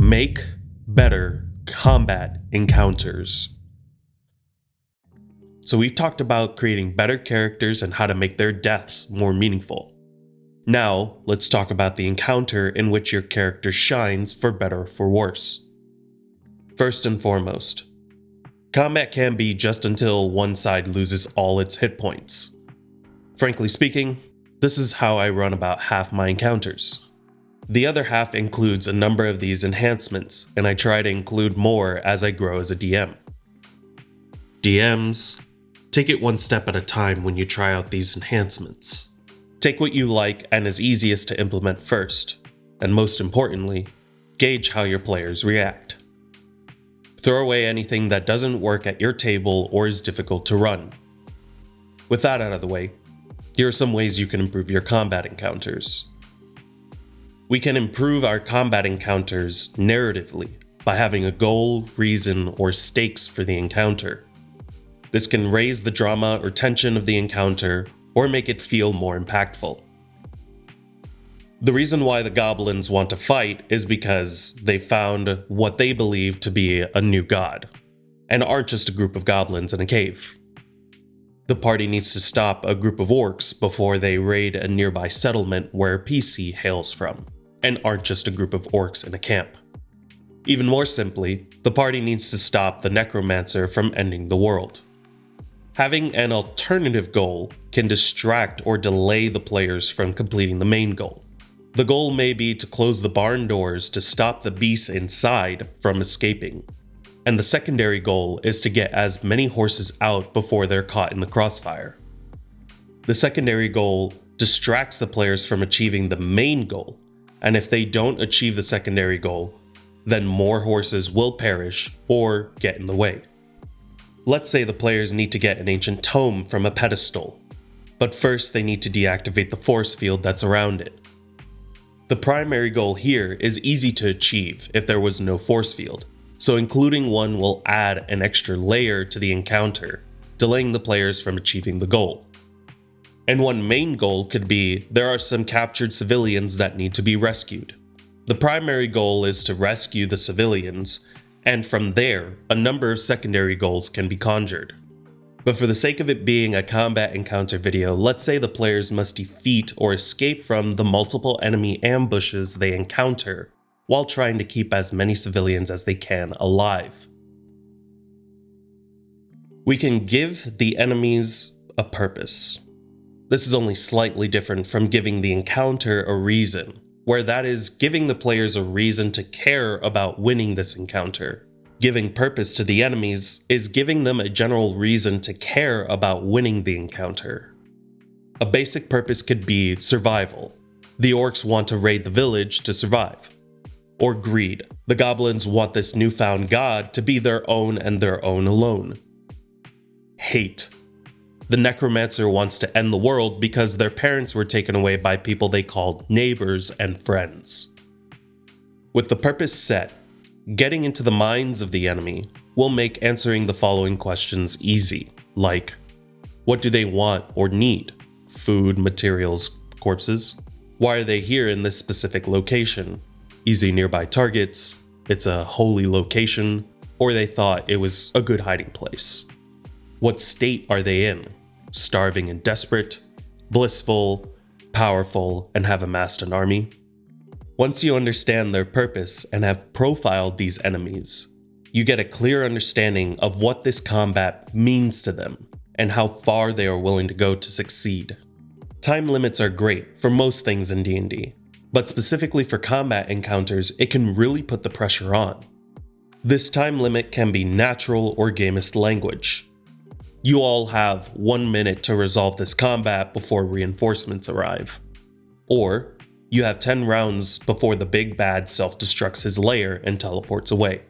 Make better combat encounters. So we've talked about creating better characters and how to make their deaths more meaningful. Now, let's talk about the encounter in which your character shines, for better or for worse. First and foremost, combat can be just until one side loses all its hit points. Frankly speaking, this is how I run about half my encounters. The other half includes a number of these enhancements, and I try to include more as I grow as a DM. DMs, take it one step at a time when you try out these enhancements. Take what you like and is easiest to implement first, and most importantly, gauge how your players react. Throw away anything that doesn't work at your table or is difficult to run. With that out of the way, here are some ways you can improve your combat encounters. We can improve our combat encounters narratively by having a goal, reason, or stakes for the encounter. This can raise the drama or tension of the encounter or make it feel more impactful. The reason why the goblins want to fight is because they found what they believe to be a new god, and aren't just a group of goblins in a cave. The party needs to stop a group of orcs before they raid a nearby settlement where PC hails from, and aren't just a group of orcs in a camp. Even more simply, the party needs to stop the necromancer from ending the world. Having an alternative goal can distract or delay the players from completing the main goal. The goal may be to close the barn doors to stop the beasts inside from escaping, and the secondary goal is to get as many horses out before they're caught in the crossfire. The secondary goal distracts the players from achieving the main goal, and if they don't achieve the secondary goal, then more horses will perish or get in the way. Let's say the players need to get an ancient tome from a pedestal, but first they need to deactivate the force field that's around it. The primary goal here is easy to achieve if there was no force field, so including one will add an extra layer to the encounter, delaying the players from achieving the goal. And one main goal could be there are some captured civilians that need to be rescued. The primary goal is to rescue the civilians, and from there, a number of secondary goals can be conjured. But for the sake of it being a combat encounter video, let's say the players must defeat or escape from the multiple enemy ambushes they encounter, while trying to keep as many civilians as they can alive. We can give the enemies a purpose. This is only slightly different from giving the encounter a reason, where that is giving the players a reason to care about winning this encounter. Giving purpose to the enemies is giving them a general reason to care about winning the encounter. A basic purpose could be survival. The orcs want to raid the village to survive. Or greed. The goblins want this newfound god to be their own and their own alone. Hate. The necromancer wants to end the world because their parents were taken away by people they called neighbors and friends. With the purpose set, getting into the minds of the enemy will make answering the following questions easy, like, what do they want or need? Food, materials, corpses? Why are they here in this specific location? Easy nearby targets, it's a holy location, or they thought it was a good hiding place. What state are they in? Starving and desperate, blissful, powerful, and have amassed an army? Once you understand their purpose and have profiled these enemies, you get a clear understanding of what this combat means to them and how far they are willing to go to succeed. Time limits are great for most things in D&D, but specifically for combat encounters, it can really put the pressure on. This time limit can be natural or gamist language. You all have 1 minute to resolve this combat before reinforcements arrive. Or, you have 10 rounds before the big bad self-destructs his lair and teleports away.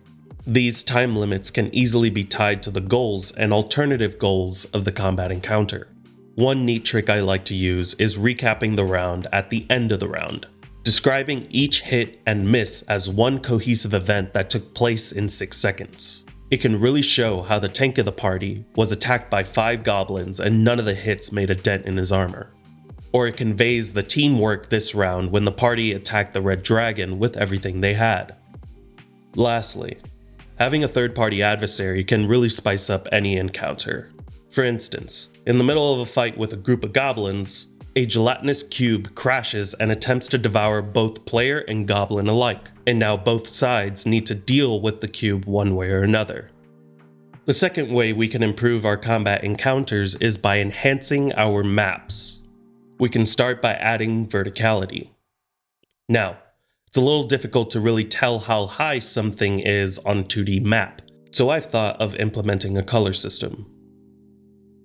These time limits can easily be tied to the goals and alternative goals of the combat encounter. One neat trick I like to use is recapping the round at the end of the round, describing each hit and miss as one cohesive event that took place in 6 seconds. It can really show how the tank of the party was attacked by 5 goblins and none of the hits made a dent in his armor. Or it conveys the teamwork this round when the party attacked the red dragon with everything they had. Lastly, having a third-party adversary can really spice up any encounter. For instance, in the middle of a fight with a group of goblins, a gelatinous cube crashes and attempts to devour both player and goblin alike, and now both sides need to deal with the cube one way or another. The second way we can improve our combat encounters is by enhancing our maps. We can start by adding verticality. Now, it's a little difficult to really tell how high something is on a 2D map, so I've thought of implementing a color system.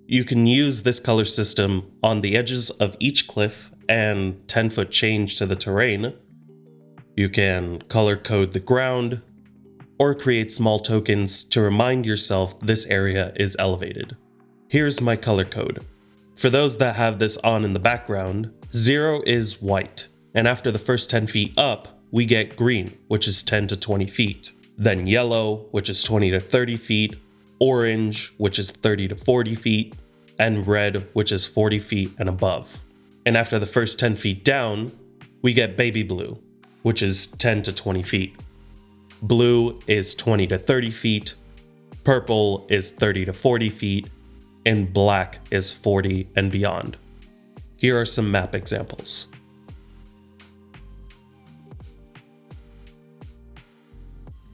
You can use this color system on the edges of each cliff and 10-foot change to the terrain. You can color code the ground, or create small tokens to remind yourself this area is elevated. Here's my color code. For those that have this on in the background, 0 is white, and after the first 10 feet up, we get green, which is 10 to 20 feet. Then yellow, which is 20 to 30 feet, orange, which is 30 to 40 feet, and red, which is 40 feet and above. And after the first 10 feet down, we get baby blue, which is 10 to 20 feet. Blue is 20 to 30 feet, purple is 30 to 40 feet, and black is 40 and beyond. Here are some map examples.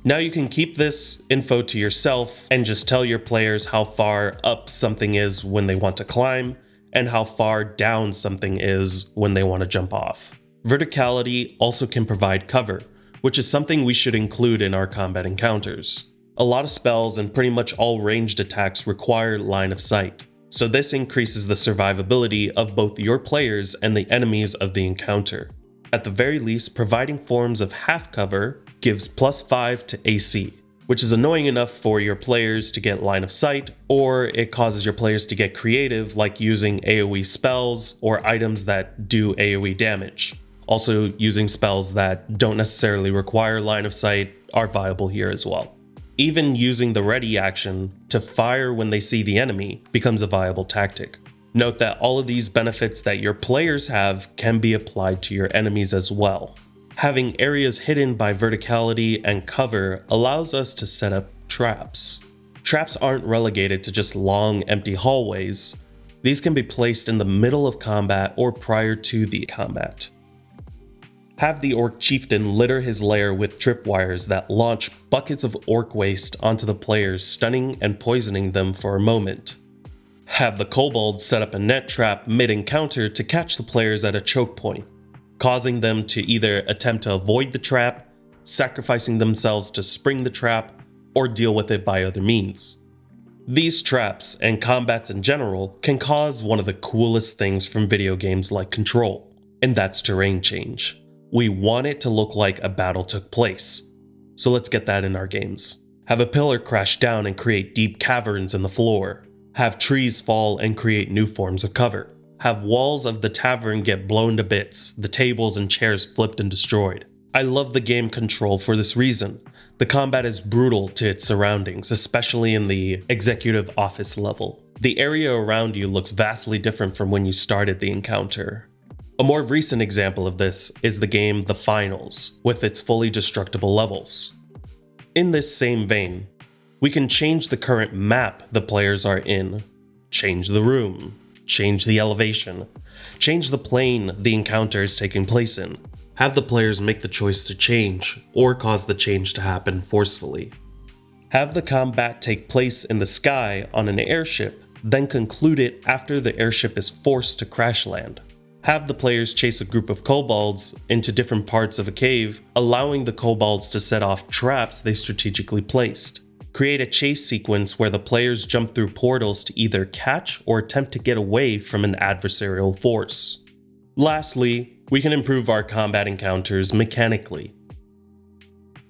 Now you can keep this info to yourself and just tell your players how far up something is when they want to climb and how far down something is when they want to jump off. Verticality also can provide cover, which is something we should include in our combat encounters. A lot of spells and pretty much all ranged attacks require line of sight, so this increases the survivability of both your players and the enemies of the encounter. At the very least, providing forms of half cover gives +5 to AC, which is annoying enough for your players to get line of sight, or it causes your players to get creative, like using AoE spells or items that do AoE damage. Also, using spells that don't necessarily require line of sight are viable here as well. Even using the ready action to fire when they see the enemy becomes a viable tactic. Note that all of these benefits that your players have can be applied to your enemies as well. Having areas hidden by verticality and cover allows us to set up traps. Traps aren't relegated to just long, empty hallways. These can be placed in the middle of combat or prior to the combat. Have the orc chieftain litter his lair with tripwires that launch buckets of orc waste onto the players, stunning and poisoning them for a moment. Have the kobolds set up a net trap mid-encounter to catch the players at a choke point, causing them to either attempt to avoid the trap, sacrificing themselves to spring the trap, or deal with it by other means. These traps, and combats in general, can cause one of the coolest things from video games like Control, and that's terrain change. We want it to look like a battle took place, so let's get that in our games. Have a pillar crash down and create deep caverns in the floor. Have trees fall and create new forms of cover. Have walls of the tavern get blown to bits, the tables and chairs flipped and destroyed. I love the game Control for this reason. The combat is brutal to its surroundings, especially in the executive office level. The area around you looks vastly different from when you started the encounter. A more recent example of this is the game The Finals, with its fully destructible levels. In this same vein, we can change the current map the players are in, change the room, change the elevation, change the plane the encounter is taking place in. Have the players make the choice to change, or cause the change to happen forcefully. Have the combat take place in the sky on an airship, then conclude it after the airship is forced to crash land. Have the players chase a group of kobolds into different parts of a cave, allowing the kobolds to set off traps they strategically placed. Create a chase sequence where the players jump through portals to either catch or attempt to get away from an adversarial force. Lastly, we can improve our combat encounters mechanically.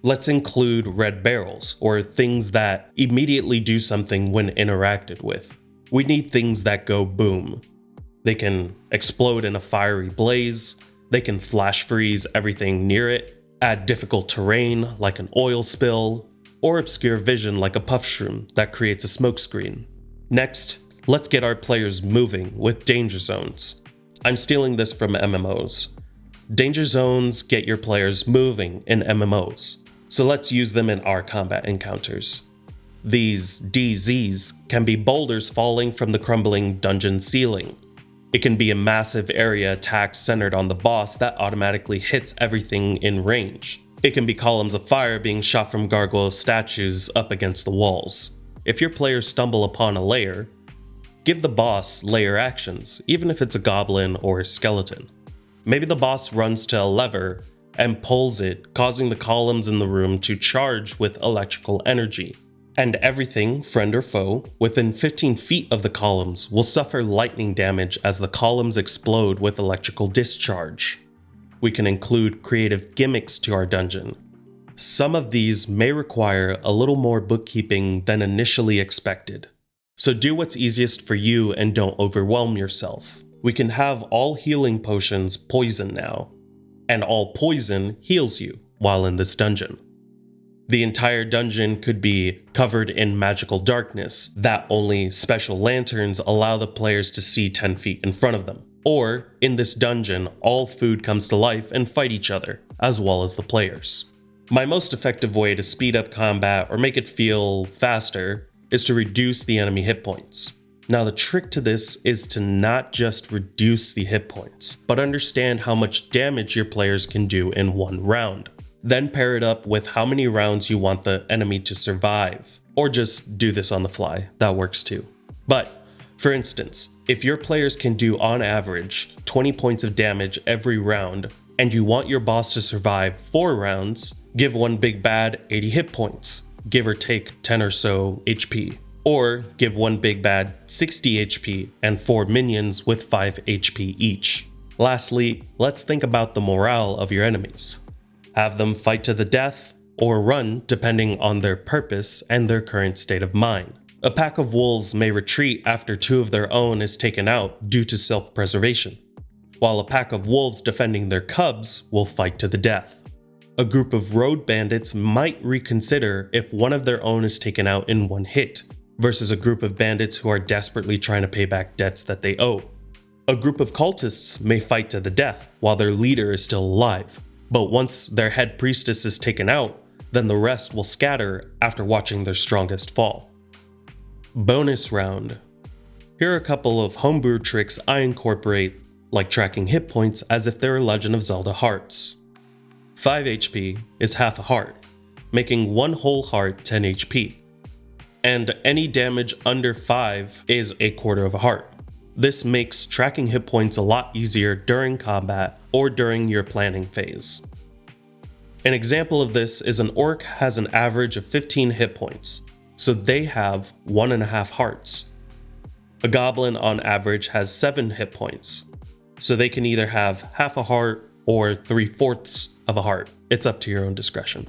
Let's include red barrels, or things that immediately do something when interacted with. We need things that go boom. They can explode in a fiery blaze, they can flash freeze everything near it, add difficult terrain like an oil spill, or obscure vision like a puff shroom that creates a smokescreen. Next, let's get our players moving with danger zones. I'm stealing this from MMOs. Danger zones get your players moving in MMOs. So let's use them in our combat encounters. These DZs can be boulders falling from the crumbling dungeon ceiling. It can be a massive area attack centered on the boss that automatically hits everything in range. It can be columns of fire being shot from gargoyle statues up against the walls. If your players stumble upon a lair, give the boss lair actions, even if it's a goblin or a skeleton. Maybe the boss runs to a lever and pulls it, causing the columns in the room to charge with electrical energy. And everything, friend or foe, within 15 feet of the columns will suffer lightning damage as the columns explode with electrical discharge. We can include creative gimmicks to our dungeon. Some of these may require a little more bookkeeping than initially expected. So do what's easiest for you and don't overwhelm yourself. We can have all healing potions poison now, and all poison heals you while in this dungeon. The entire dungeon could be covered in magical darkness that only special lanterns allow the players to see 10 feet in front of them. Or, in this dungeon, all food comes to life and fight each other, as well as the players. My most effective way to speed up combat or make it feel faster is to reduce the enemy hit points. Now the trick to this is to not just reduce the hit points, but understand how much damage your players can do in one round. Then pair it up with how many rounds you want the enemy to survive. Or just do this on the fly, that works too. But, for instance, if your players can do on average 20 points of damage every round, and you want your boss to survive 4 rounds, give one big bad 80 hit points, give or take 10 or so HP. Or give one big bad 60 HP and 4 minions with 5 HP each. Lastly, let's think about the morale of your enemies. Have them fight to the death, or run depending on their purpose and their current state of mind. A pack of wolves may retreat after 2 of their own is taken out due to self-preservation, while a pack of wolves defending their cubs will fight to the death. A group of road bandits might reconsider if one of their own is taken out in one hit, versus a group of bandits who are desperately trying to pay back debts that they owe. A group of cultists may fight to the death while their leader is still alive. But once their head priestess is taken out, then the rest will scatter after watching their strongest fall. Bonus round. Here are a couple of homebrew tricks I incorporate, like tracking hit points as if they were Legend of Zelda hearts. 5 HP is half a heart, making one whole heart 10 HP. And any damage under 5 is a quarter of a heart. This makes tracking hit points a lot easier during combat or during your planning phase. An example of this is an orc has an average of 15 hit points, so they have 1.5 hearts. A goblin on average has 7 hit points, so they can either have half a heart or 3/4 of a heart. It's up to your own discretion.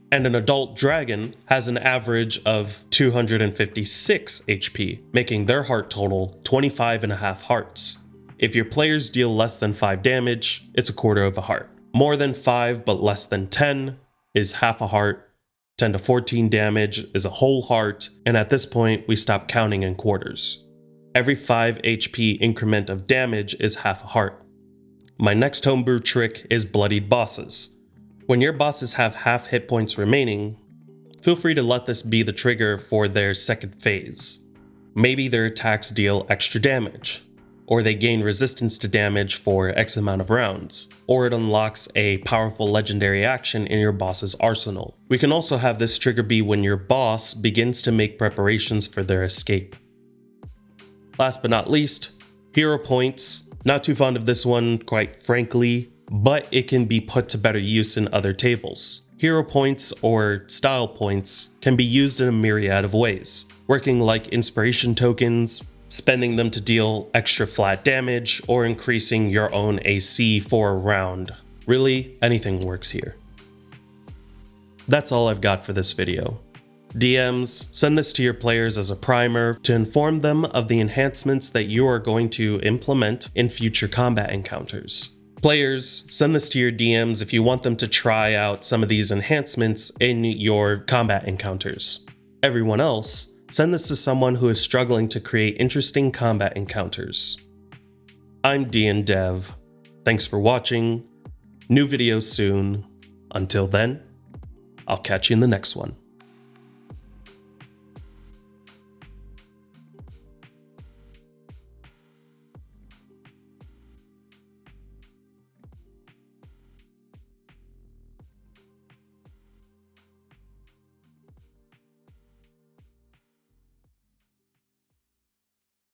And an adult dragon has an average of 256 HP, making their heart total 25.5 hearts. If your players deal less than 5 damage, it's a quarter of a heart. More than 5 but less than 10 is half a heart. 10 to 14 damage is a whole heart, and at this point we stop counting in quarters. Every 5 HP increment of damage is half a heart. My next homebrew trick is bloodied bosses. When your bosses have half hit points remaining, feel free to let this be the trigger for their second phase. Maybe their attacks deal extra damage, or they gain resistance to damage for X amount of rounds, or it unlocks a powerful legendary action in your boss's arsenal. We can also have this trigger be when your boss begins to make preparations for their escape. Last but not least, hero points. Not too fond of this one, quite frankly, but it can be put to better use in other tables. Hero points, or style points, can be used in a myriad of ways, working like inspiration tokens, spending them to deal extra flat damage, or increasing your own AC for a round. Really, anything works here. That's all I've got for this video. DMs, send this to your players as a primer to inform them of the enhancements that you are going to implement in future combat encounters. Players, send this to your DMs if you want them to try out some of these enhancements in your combat encounters. Everyone else, send this to someone who is struggling to create interesting combat encounters. I'm DNDev. Thanks for watching. New videos soon. Until then, I'll catch you in the next one.